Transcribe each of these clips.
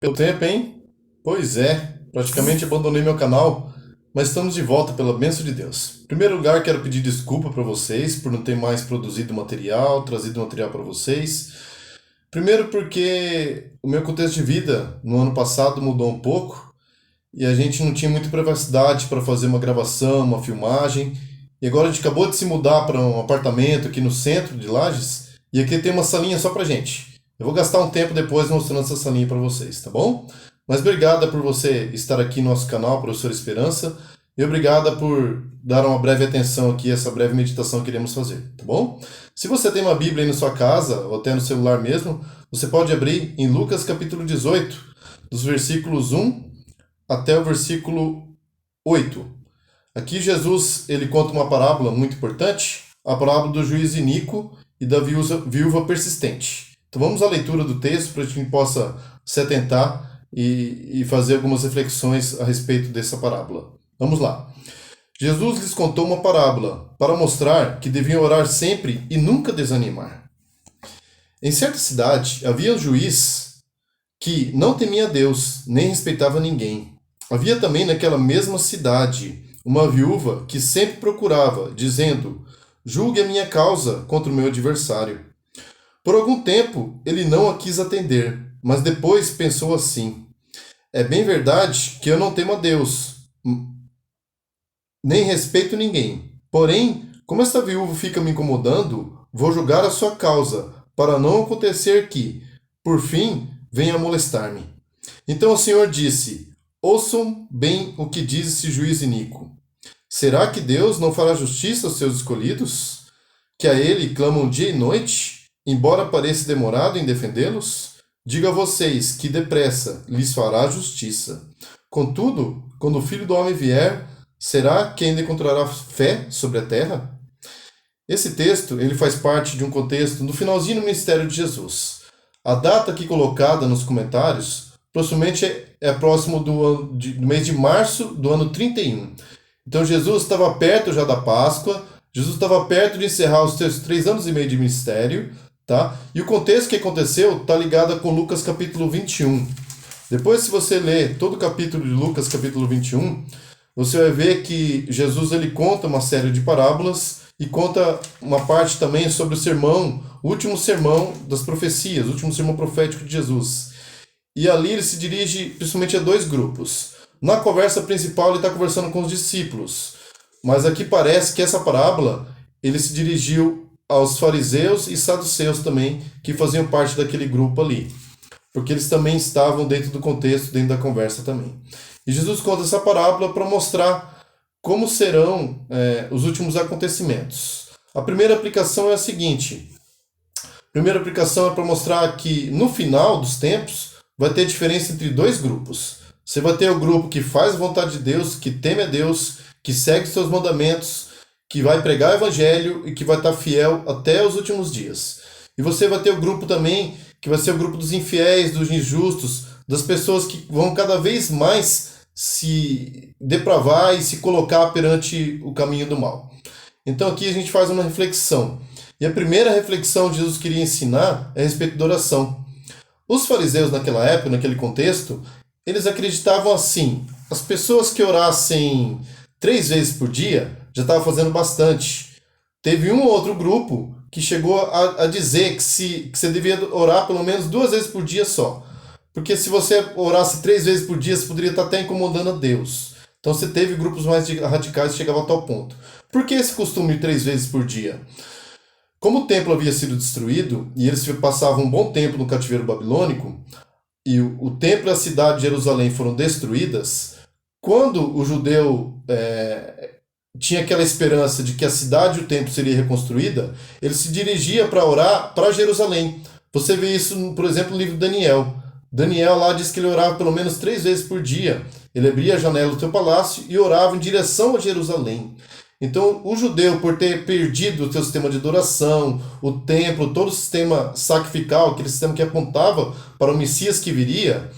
Pelo tempo, hein? Pois é, praticamente abandonei meu canal, mas estamos de volta pela bênção de Deus. Em primeiro lugar, quero pedir desculpa para vocês por não ter mais produzido material, trazido material para vocês. Primeiro porque o meu contexto de vida no ano passado mudou um pouco e a gente não tinha muita privacidade para fazer uma gravação, uma filmagem. E agora a gente acabou de se mudar para um apartamento aqui no centro de Lages e aqui tem uma salinha só pra gente. Eu vou gastar um tempo depois mostrando essa salinha para vocês, tá bom? Mas obrigada por você estar aqui no nosso canal, Professor Esperança, e obrigada por dar uma breve atenção aqui a essa breve meditação que iremos fazer, tá bom? Se você tem uma Bíblia aí na sua casa, ou até no celular mesmo, você pode abrir em Lucas capítulo 18, dos versículos 1 até o versículo 8. Aqui Jesus ele conta uma parábola muito importante, a parábola do juiz iníquo e da viúva persistente. Então vamos à leitura do texto para que a gente possa se atentar e fazer algumas reflexões a respeito dessa parábola. Vamos lá. Jesus lhes contou uma parábola para mostrar que deviam orar sempre e nunca desanimar. Em certa cidade havia um juiz que não temia Deus, nem respeitava ninguém. Havia também naquela mesma cidade uma viúva que sempre procurava, dizendo: julgue a minha causa contra o meu adversário. Por algum tempo ele não a quis atender, mas depois pensou assim: é bem verdade que eu não temo a Deus, nem respeito ninguém. Porém, como esta viúva fica me incomodando, vou julgar a sua causa, para não acontecer que, por fim, venha molestar-me. Então o Senhor disse: ouçam bem o que diz esse juiz iníquo. Será que Deus não fará justiça aos seus escolhidos, que a ele clamam dia e noite, embora pareça demorado em defendê-los? Digo a vocês que depressa lhes fará justiça. Contudo, quando o Filho do Homem vier, será que ainda encontrará fé sobre a terra? Esse texto ele faz parte de um contexto no finalzinho do ministério de Jesus. A data aqui colocada nos comentários possivelmente é próximo do mês de março do ano 31. Então Jesus estava perto já da Páscoa, Jesus estava perto de encerrar os seus 3 anos e meio de ministério, tá? E o contexto que aconteceu está ligado com Lucas capítulo 21. Depois, se você ler todo o capítulo de Lucas capítulo 21, você vai ver que Jesus ele conta uma série de parábolas e conta uma parte também sobre o sermão, o último sermão das profecias, o último sermão profético de Jesus. E ali ele se dirige principalmente a dois grupos. Na conversa principal ele está conversando com os discípulos, mas aqui parece que essa parábola ele se dirigiu aos fariseus e saduceus também, que faziam parte daquele grupo ali, porque eles também estavam dentro do contexto, dentro da conversa também. E Jesus conta essa parábola para mostrar como serão os últimos acontecimentos. A primeira aplicação é a seguinte: a primeira aplicação é para mostrar que no final dos tempos vai ter diferença entre dois grupos. Você vai ter o grupo que faz a vontade de Deus, que teme a Deus, que segue os seus mandamentos, que vai pregar o evangelho e que vai estar fiel até os últimos dias. E você vai ter o grupo também, que vai ser o grupo dos infiéis, dos injustos, das pessoas que vão cada vez mais se depravar e se colocar perante o caminho do mal. Então aqui a gente faz uma reflexão. E a primeira reflexão que Jesus queria ensinar é a respeito da oração. Os fariseus naquela época, naquele contexto, eles acreditavam assim: as pessoas que orassem 3 vezes por dia já estavam fazendo bastante. Teve um ou outro grupo que chegou a dizer que você devia orar pelo menos 2 vezes por dia só. Porque se você orasse 3 vezes por dia, você poderia estar até incomodando a Deus. Então você teve grupos mais radicais que chegavam a tal ponto. Por que esse costume de 3 vezes por dia? Como o templo havia sido destruído e eles passavam um bom tempo no cativeiro babilônico, e o templo e a cidade de Jerusalém foram destruídas, quando o judeu tinha aquela esperança de que a cidade e o templo seria reconstruída, ele se dirigia para orar para Jerusalém. Você vê isso, por exemplo, no livro de Daniel. Daniel lá diz que ele orava pelo menos 3 vezes por dia. Ele abria a janela do seu palácio e orava em direção a Jerusalém. Então, o judeu, por ter perdido o seu sistema de adoração, o templo, todo o sistema sacrificial, aquele sistema que apontava para o Messias que viria,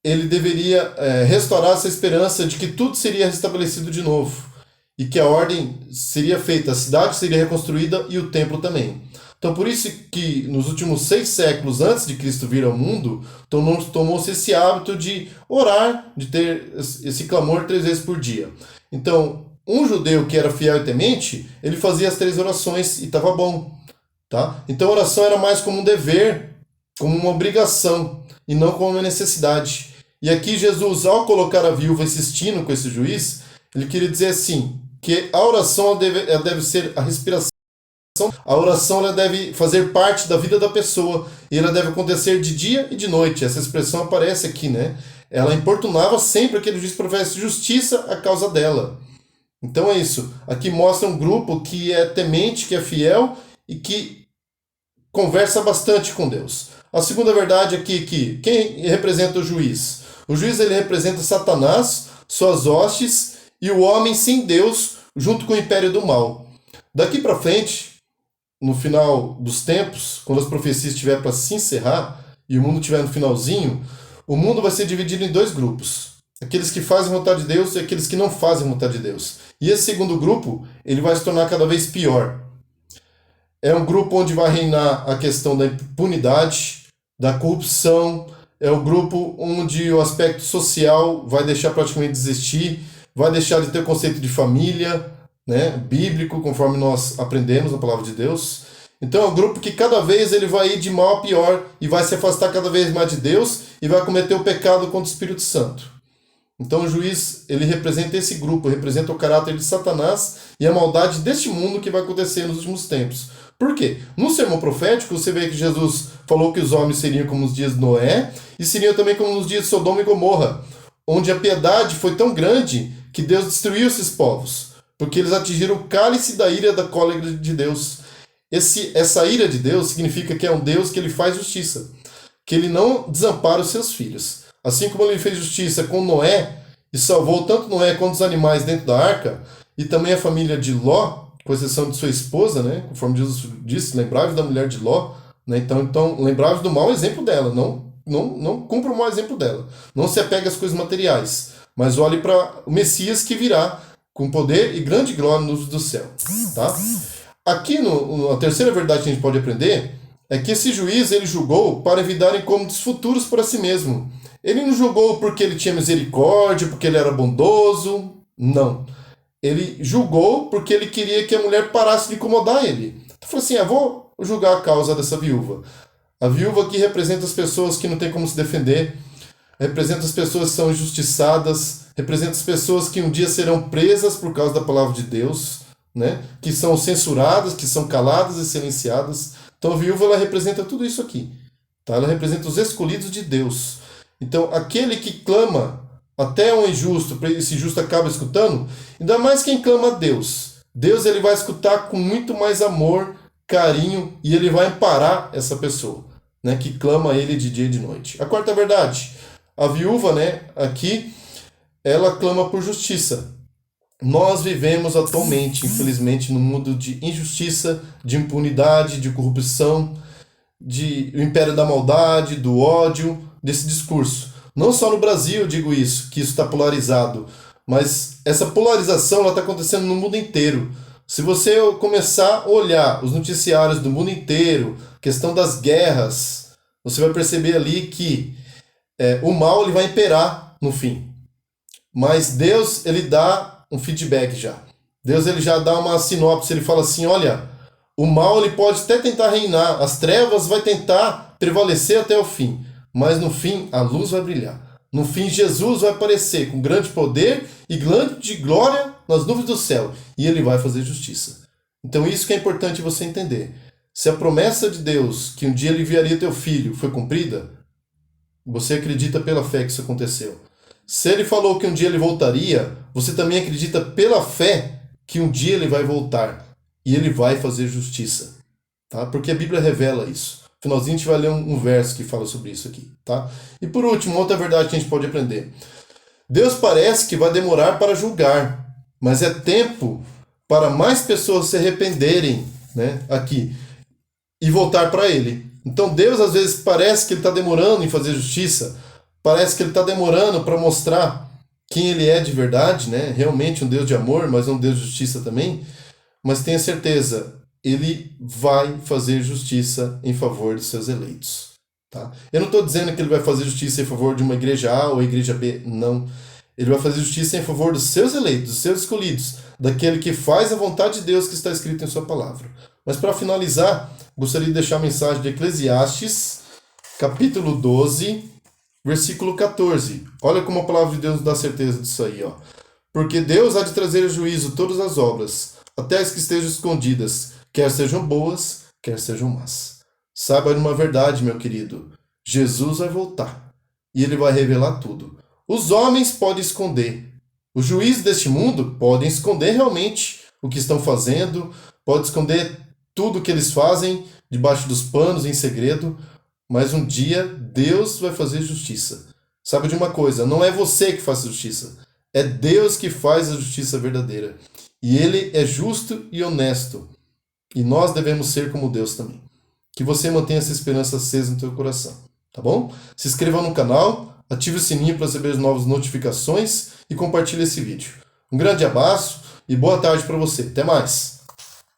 ele deveria restaurar essa esperança de que tudo seria restabelecido de novo e que a ordem seria feita, a cidade seria reconstruída e o templo também. Então, por isso que nos últimos 6 séculos antes de Cristo vir ao mundo, tomou-se esse hábito de orar, de ter esse clamor 3 vezes por dia. Então, um judeu que era fiel e temente, ele fazia as 3 orações e estava bom. Tá? Então, a oração era mais como um dever, como uma obrigação, e não como uma necessidade. E aqui Jesus, ao colocar a viúva insistindo com esse juiz, ele queria dizer assim, que a oração ela deve ser a respiração. A oração ela deve fazer parte da vida da pessoa e ela deve acontecer de dia e de noite. Essa expressão aparece aqui, né? Ela importunava sempre aquele juiz para fazer justiça à causa dela. Então é isso. Aqui mostra um grupo que é temente, que é fiel e que conversa bastante com Deus. A segunda verdade aqui é que quem representa o juiz? O juiz ele representa Satanás, suas hostes e o homem sem Deus junto com o império do mal. Daqui para frente, no final dos tempos, quando as profecias estiverem para se encerrar e o mundo estiver no finalzinho, o mundo vai ser dividido em 2 grupos. Aqueles que fazem a vontade de Deus e aqueles que não fazem a vontade de Deus. E esse segundo grupo, ele vai se tornar cada vez pior. É um grupo onde vai reinar a questão da impunidade, da corrupção, é o grupo onde o aspecto social vai deixar praticamente de existir, vai deixar de ter o conceito de família, né, bíblico, conforme nós aprendemos na palavra de Deus. Então é um grupo que cada vez ele vai ir de mal a pior e vai se afastar cada vez mais de Deus e vai cometer o pecado contra o Espírito Santo. Então o juiz, ele representa esse grupo, representa o caráter de Satanás e a maldade deste mundo que vai acontecer nos últimos tempos. Por quê? No sermão profético, você vê que Jesus falou que os homens seriam como nos dias de Noé e seriam também como nos dias de Sodoma e Gomorra, onde a piedade foi tão grande que Deus destruiu esses povos, porque eles atingiram o cálice da ira da cólera de Deus. Essa ira de Deus significa que é um Deus que ele faz justiça, que ele não desampara os seus filhos. Assim como ele fez justiça com Noé e salvou tanto Noé quanto os animais dentro da arca, e também a família de Ló, com exceção de sua esposa, né? Conforme Jesus disse, lembrai-vos da mulher de Ló, né? Então lembrai-vos do mau exemplo dela, não cumpra o mau exemplo dela. Não se apegue às coisas materiais, mas olhe para o Messias que virá com poder e grande glória nos do céu. Tá? Aqui, a terceira verdade que a gente pode aprender é que esse juiz ele julgou para evitar incômodos futuros para si mesmo. Ele não julgou porque ele tinha misericórdia, porque ele era bondoso. Não. Ele julgou porque ele queria que a mulher parasse de incomodar ele. Então falou assim, vou julgar a causa dessa viúva. A viúva aqui representa as pessoas que não têm como se defender, representa as pessoas que são injustiçadas, representa as pessoas que um dia serão presas por causa da palavra de Deus, né? Que são censuradas, que são caladas e silenciadas. Então a viúva ela representa tudo isso aqui. Tá? Ela representa os escolhidos de Deus. Então aquele que clama até um injusto, esse injusto acaba escutando, ainda mais quem clama a Deus. Deus ele vai escutar com muito mais amor, carinho, e ele vai amparar essa pessoa, né, que clama a ele de dia e de noite. A quarta verdade, a viúva, né, aqui, ela clama por justiça. Nós vivemos atualmente, infelizmente, num mundo de injustiça, de impunidade, de corrupção, de o império da maldade, do ódio, desse discurso. Não só no Brasil eu digo isso, que isso está polarizado, mas essa polarização está acontecendo no mundo inteiro. Se você começar a olhar os noticiários do mundo inteiro, questão das guerras, você vai perceber ali que o mal ele vai imperar no fim. Mas Deus ele dá um feedback já. Deus ele já dá uma sinopse, ele fala assim, olha, o mal ele pode até tentar reinar, as trevas vai tentar prevalecer até o fim. Mas no fim, a luz vai brilhar. No fim, Jesus vai aparecer com grande poder e grande glória nas nuvens do céu. E ele vai fazer justiça. Então isso que é importante você entender. Se a promessa de Deus, que um dia ele enviaria teu filho, foi cumprida, você acredita pela fé que isso aconteceu. Se ele falou que um dia ele voltaria, você também acredita pela fé que um dia ele vai voltar. E ele vai fazer justiça. Tá? Porque a Bíblia revela isso. No finalzinho a gente vai ler um verso que fala sobre isso aqui, tá? E por último, outra verdade que a gente pode aprender. Deus parece que vai demorar para julgar, mas é tempo para mais pessoas se arrependerem, né, aqui, e voltar para Ele. Então Deus às vezes parece que Ele está demorando em fazer justiça, parece que Ele está demorando para mostrar quem Ele é de verdade, né? Realmente um Deus de amor, mas um Deus de justiça também. Mas tenha certeza, ele vai fazer justiça em favor dos seus eleitos. Tá? Eu não estou dizendo que ele vai fazer justiça em favor de uma igreja A ou igreja B, não. Ele vai fazer justiça em favor dos seus eleitos, dos seus escolhidos, daquele que faz a vontade de Deus que está escrito em sua palavra. Mas para finalizar, gostaria de deixar a mensagem de Eclesiastes, capítulo 12, versículo 14. Olha como a palavra de Deus nos dá certeza disso aí, ó. Porque Deus há de trazer a juízo todas as obras, até as que estejam escondidas, quer sejam boas, quer sejam más. Saiba de uma verdade, meu querido. Jesus vai voltar e ele vai revelar tudo. Os homens podem esconder. Os juízes deste mundo podem esconder realmente o que estão fazendo, podem esconder tudo o que eles fazem debaixo dos panos, em segredo, mas um dia Deus vai fazer justiça. Sabe de uma coisa, não é você que faz a justiça, é Deus que faz a justiça verdadeira. E ele é justo e honesto. E nós devemos ser como Deus também. Que você mantenha essa esperança acesa no teu coração, tá bom? Se inscreva no canal, ative o sininho para receber as novas notificações e compartilhe esse vídeo. Um grande abraço e boa tarde para você. Até mais!